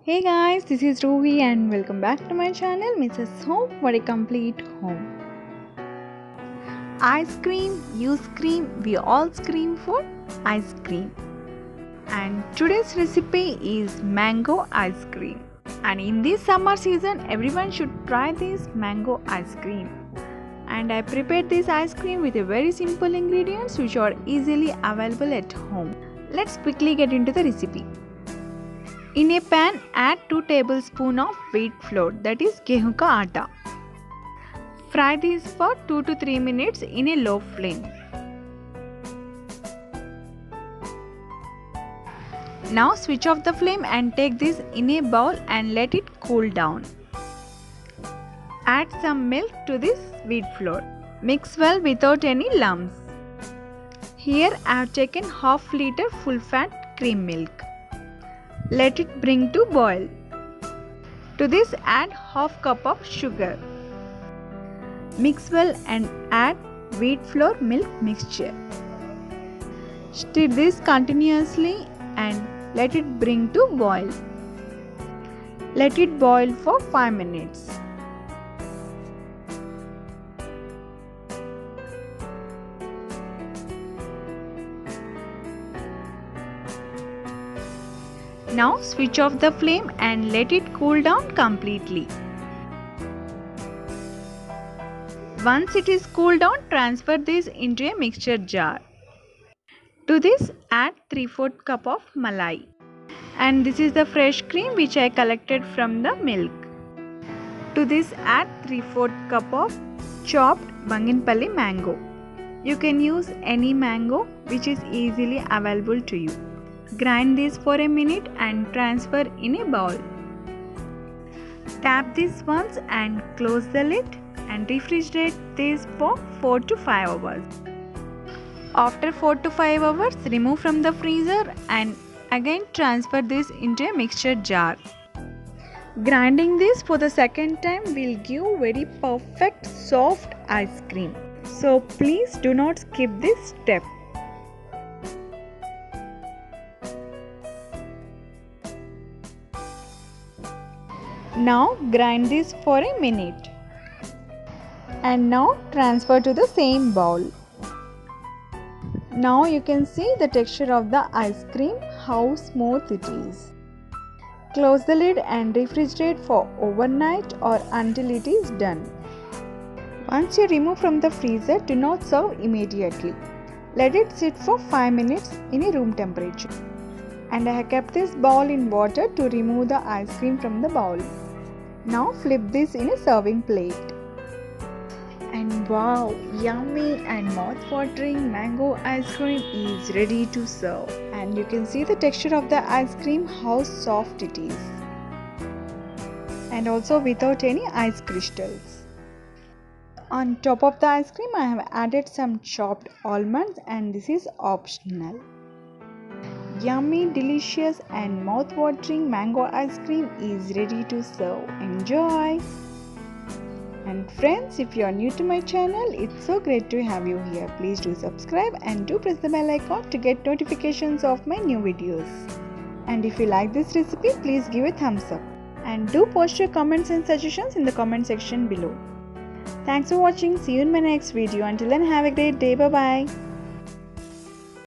Hey guys, this is Ruhi and welcome back to my channel Mrs. Home for a complete home. Ice cream, you scream, we all scream for ice cream. And today's recipe is mango ice cream. And in this summer season, everyone should try this mango ice cream. And I prepared this ice cream with a very simple ingredients which are easily available at home. Let's quickly get into the recipe. In a pan, add 2 tablespoons of wheat flour, that is गेहूं का आटा. Fry this for 2 to 3 minutes in a low flame. Now switch off the flame and take this in a bowl and let it cool down. Add some milk to this wheat flour. Mix well without any lumps. Here I have taken half liter full fat cream milk. Let it bring to boil. To this add half cup of sugar. Mix well and add wheat flour milk mixture. Stir this continuously and let it bring to boil. Let it boil for 5 minutes. Now switch off the flame and let it cool down completely. Once it is cooled down, transfer this into a mixture jar. To this add 3/4 cup of malai. And this is the fresh cream which I collected from the milk. To this add 3/4 cup of chopped Banginpalli mango. You can use any mango which is easily available to you. Grind this for a minute and transfer in a bowl. Tap this once and close the lid and refrigerate this for 4 to 5 hours. After 4 to 5 hours, remove from the freezer and again transfer this into a mixture jar. Grinding this for the second time will give very perfect soft ice cream. So please do not skip this step. Now grind this for a minute and now transfer to the same bowl. Now you can see the texture of the ice cream, how smooth it is. Close the lid and refrigerate for overnight or until it is done. Once you remove from the freezer, do not serve immediately. Let it sit for 5 minutes in a room temperature. And I have kept this bowl in water to remove the ice cream from the bowl. Now flip this in a serving plate. And wow, yummy and mouth-watering mango ice cream is ready to serve. And you can see the texture of the ice cream, how soft it is. And also without any ice crystals. On top of the ice cream, I have added some chopped almonds and this is optional. Yummy, delicious and mouth-watering mango ice cream is ready to serve. Enjoy! And friends, if you are new to my channel, it's so great to have you here. Please do subscribe and do press the bell icon to get notifications of my new videos. And if you like this recipe, please give a thumbs up. And do post your comments and suggestions in the comment section below. Thanks for watching. See you in my next video. Until then, have a great day. Bye-bye.